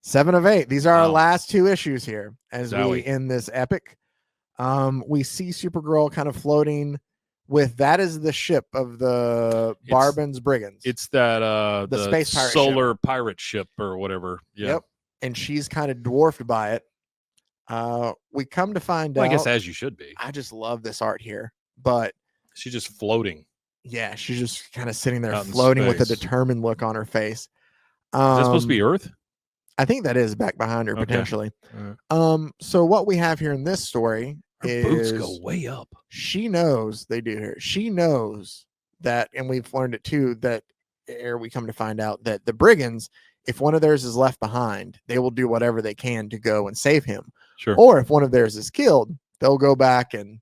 7 of 8. These are our Wow. last 2 issues here as we Zowie. end this epic. We see Supergirl kind of floating with that is the ship of the Barbin's Brigands. It's that the space pirate solar pirate ship or whatever. Yeah. Yep. And she's kind of dwarfed by it. We come to find out. I guess as you should be. I just love this art here, but she's just floating. Yeah, she's just kind of sitting there floating with a determined look on her face. Is that supposed to be Earth? I think that is back behind her, potentially. So what we have here in this story is boots go way up. She knows they do here. She knows that, and we've learned it too, that we come to find out that the Brigands, if one of theirs is left behind, they will do whatever they can to go and save him. Sure. Or if one of theirs is killed, they'll go back and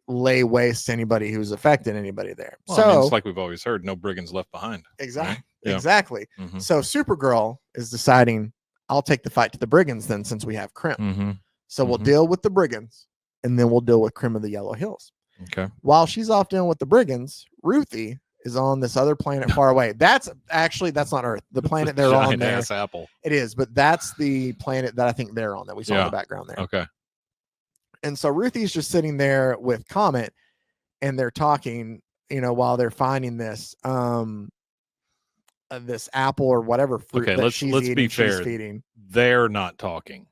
lay waste to anybody who's affected anybody there. Well, I mean, it's like we've always heard, no Brigands left behind. Exactly. Right? Yeah. Exactly. Mm-hmm. So Supergirl is deciding, I'll take the fight to the Brigands then, since we have Crim. Mm-hmm. So we'll deal with the Brigands, and then we'll deal with Crim of the Yellow Hills. Okay. While she's off dealing with the Brigands, Ruthie is on this other planet far away. That's not Earth. The planet they're on there. Apple. It is, but that's the planet that I think they're on that we saw in the background there. Okay. And so Ruthie's just sitting there with Comet, and they're talking, while they're finding this this apple or whatever fruit that let's be fair. Feeding. They're not talking.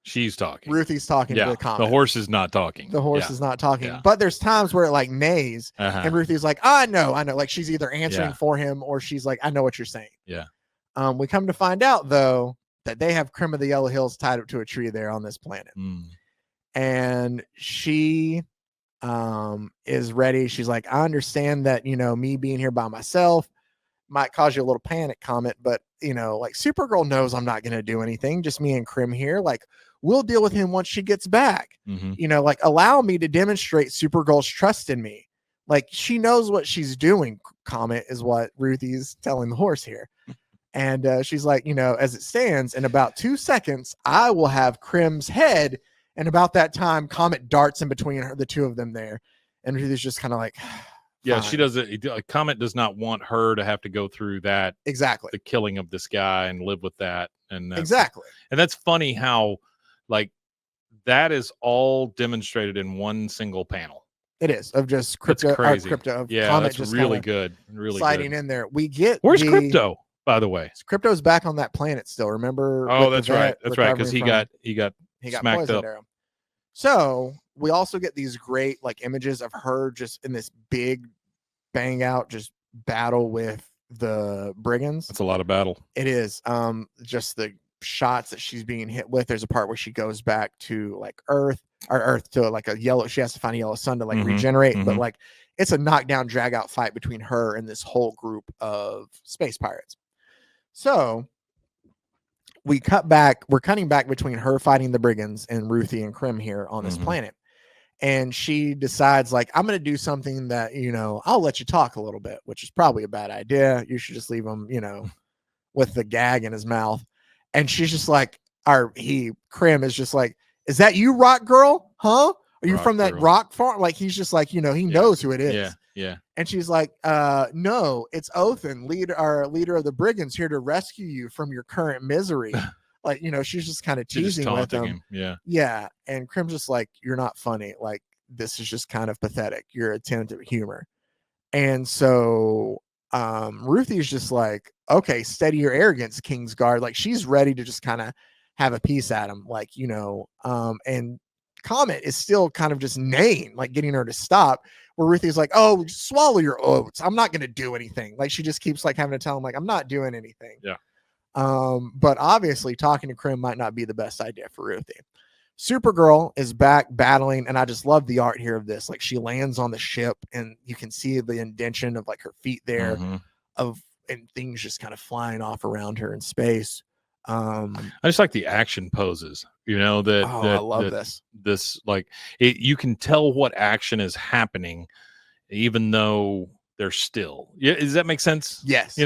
She's talking. Ruthie's talking to the Comet. The horse is not talking. The horse is not talking. Yeah. But there's times where it like neighs, and Ruthie's like, I know. Like she's either answering for him or she's like, I know what you're saying. Yeah. We come to find out though that they have Crim of the Yellow Hills tied up to a tree there on this planet. And she is ready. She's like, I understand that, me being here by myself might cause you a little panic, Comet, but like Supergirl knows I'm not going to do anything. Just me and Crim here. Like, we'll deal with him once she gets back. Like, allow me to demonstrate Supergirl's trust in me. Like, she knows what she's doing, Comet, is what Ruthie's telling the horse here. And she's like, as it stands, in about 2 seconds, I will have Crim's head. And about that time, Comet darts in between the two of them there. And Ruthie's just kind of like, yeah, she doesn't. Comet does not want her to have to go through that. Exactly. The killing of this guy and live with that. And exactly. And that's funny how, like, that is all demonstrated in one single panel. It is of just crypto. Crypto. Yeah, Comet that's just really good. Really sliding in there. We get where's Crypto, by the way? Crypto's back on that planet still. Remember? Oh, that's right. That's right. Because he got smacked up. Arrow. So we also get these great like images of her just in this big bang out just battle with the Brigands. That's a lot of battle. It is. Just the shots that she's being hit with. There's a part where she goes back to like Earth to like a yellow. She has to find a yellow sun to like regenerate. But like it's a knockdown, drag out fight between her and this whole group of space pirates. So we're cutting back between her fighting the Brigands and Ruthie and Crim here on this planet. And she decides like, I'm going to do something that, I'll let you talk a little bit, which is probably a bad idea. You should just leave him, with the gag in his mouth. And she's just like, Crim is just like, is that you, Rock Girl? Huh? Are you from that rock farm? Like, he's just like, he knows who it is. Yeah. Yeah. And she's like, no, it's Othin, our leader of the Brigands, here to rescue you from your current misery. Like, she's just kind of teasing with him. Yeah. Yeah. And Crim's just like, you're not funny. Like, this is just kind of pathetic. Your attempt at humor. And so Ruthie's just like, okay, steady your arrogance, Kingsguard. Like, she's ready to just kind of have a piece at him. Like, and Comet is still kind of just neighing, like getting her to stop, where Ruthie's like, oh, swallow your oats. I'm not going to do anything. Like, she just keeps like having to tell him like, I'm not doing anything. Yeah. But obviously talking to Crim might not be the best idea for Ruthie. Supergirl is back battling, and I just love the art here of this. Like, she lands on the ship and you can see the indention of like her feet there and things just kind of flying off around her in space. I just like the action poses, I love this like you can tell what action is happening even though they're still. Yeah, does that make sense? Yes.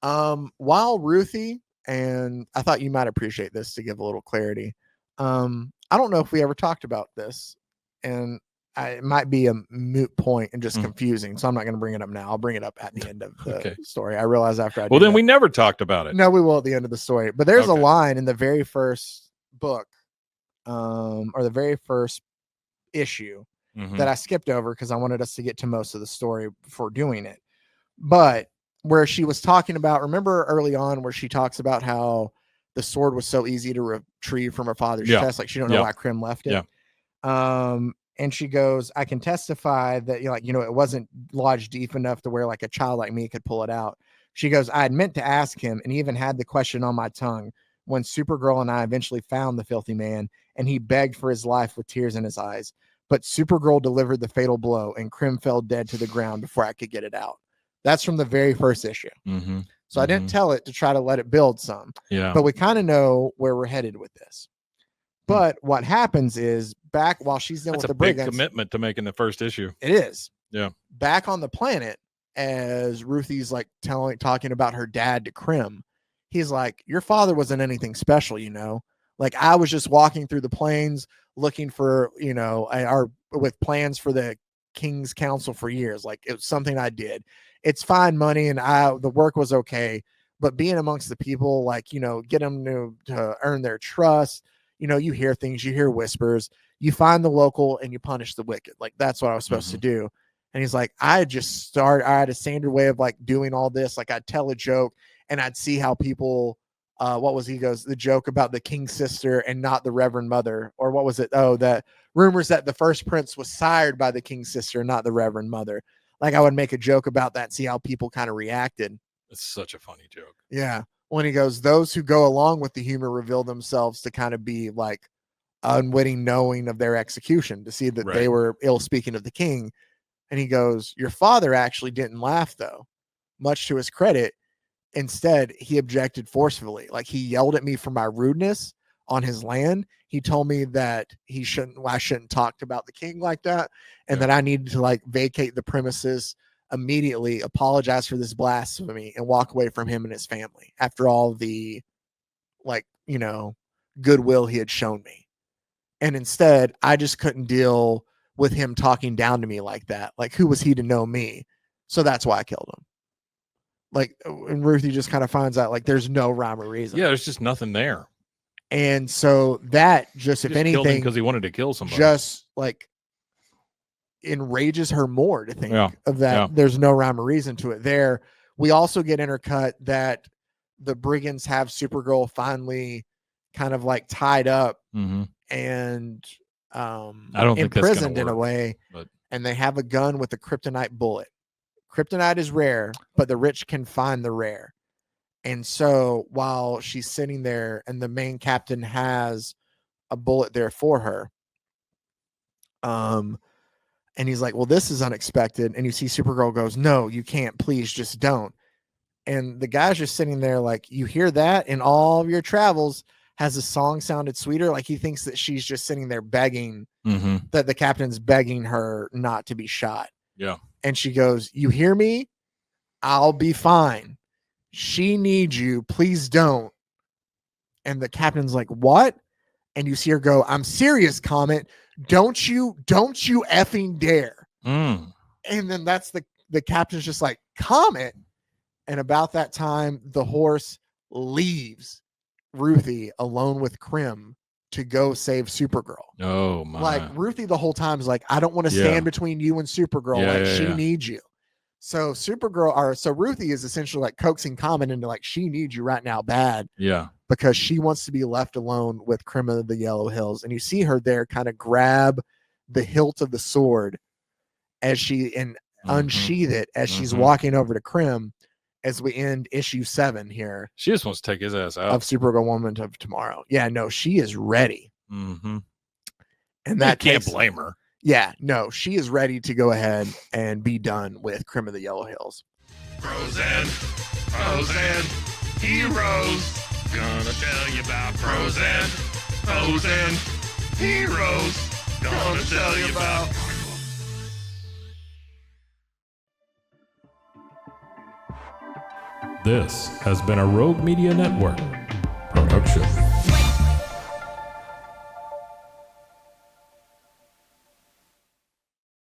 While Ruthie, and I thought you might appreciate this to give a little clarity. I don't know if we ever talked about this, and it might be a moot point and just confusing, so I'm not going to bring it up now. I'll bring it up at the end of the story. I realize after I. Well, then we never talked about it. No, we will at the end of the story. But there's a line in the very first book, or the very first issue that I skipped over because I wanted us to get to most of the story before doing it. But where she was talking about, remember early on where she talks about how the sword was so easy to retrieve from her father's chest, like she don't know why Krim left it. And she goes, I can testify that, it wasn't lodged deep enough to where like a child like me could pull it out. She goes, I had meant to ask him and even had the question on my tongue when Supergirl and I eventually found the filthy man, and he begged for his life with tears in his eyes. But Supergirl delivered the fatal blow and Krim fell dead to the ground before I could get it out. That's from the very first issue. So I didn't tell it to try to let it build some. But we kind of know where we're headed with this. But what happens is back while she's dealing with the brigands. That's a big commitment to making the first issue. It is. Yeah. Back on the planet, as Ruthie's like talking about her dad to Krim, he's like, your father wasn't anything special, Like I was just walking through the plains looking for, with plans for the King's Council for years. Like it was something I did. It's fine money and the work was okay, but being amongst the people, like, get them to earn their trust. You hear things, you hear whispers, you find the local and you punish the wicked. Like that's what I was supposed to do. And he's like, I had a standard way of like doing all this. Like I'd tell a joke and I'd see how people, he goes, the joke about the king's sister and not the Reverend Mother, or what was it? Oh, that rumors that the first prince was sired by the king's sister, not the Reverend Mother. Like I would make a joke about that, see how people kind of reacted. It's such a funny joke. Yeah. When he goes, those who go along with the humor reveal themselves to kind of be like unwitting knowing of their execution, to see that they were ill speaking of the king. And he goes, your father actually didn't laugh though, much to his credit. Instead, he objected forcefully. Like he yelled at me for my rudeness on his land. He told me that I shouldn't talk about the king like that. And that I needed to like vacate the premises immediately, apologize for this blasphemy, and walk away from him and his family after all the goodwill he had shown me. And instead, I just couldn't deal with him talking down to me like that. Like, who was he to know me? So that's why I killed him. Like, and Ruthie just kind of finds out like there's no rhyme or reason. Yeah, there's just nothing there. And so that just if anything, because he wanted to kill somebody, just like enrages her more to think of that. There's no rhyme or reason to it there. We also get intercut that the brigands have Supergirl finally kind of like tied up and I don't think imprisoned in a way, and they have a gun with a kryptonite bullet. Kryptonite is rare, but the rich can find the rare. And so while she's sitting there and the main captain has a bullet there for her, and he's like, well, this is unexpected. And you see Supergirl goes, no, you can't, please just don't. And the guy's just sitting there like, you hear that in all of your travels, has the song sounded sweeter? Like he thinks that she's just sitting there begging, that the captain's begging her not to be shot. Yeah. And she goes, you hear me? I'll be fine. She needs you. Please don't. And the captain's like, what? And you see her go, I'm serious, Comet. Don't you effing dare. And then that's the captain's just like, Comet. And about that time, the horse leaves Ruthie alone with Krim to go save Supergirl. Oh my. Like Ruthie the whole time is like, I don't want to stand between you and Supergirl. She needs you. So Ruthie is essentially like coaxing Comet into like, she needs you right now bad. Yeah. Because she wants to be left alone with Krim of the Yellow Hills. And you see her there kind of grab the hilt of the sword as she unsheath it as she's walking over to Krim as we end issue 7 here. She just wants to take his ass out. Of Supergirl Woman of Tomorrow. Yeah, no, she is ready. And that can't blame her. Yeah, no, she is ready to go ahead and be done with Krim of the Yellow Hills. Frozen heroes. Gonna tell you about Frozen heroes. Gonna tell you about. This has been a Rogue Media Network production.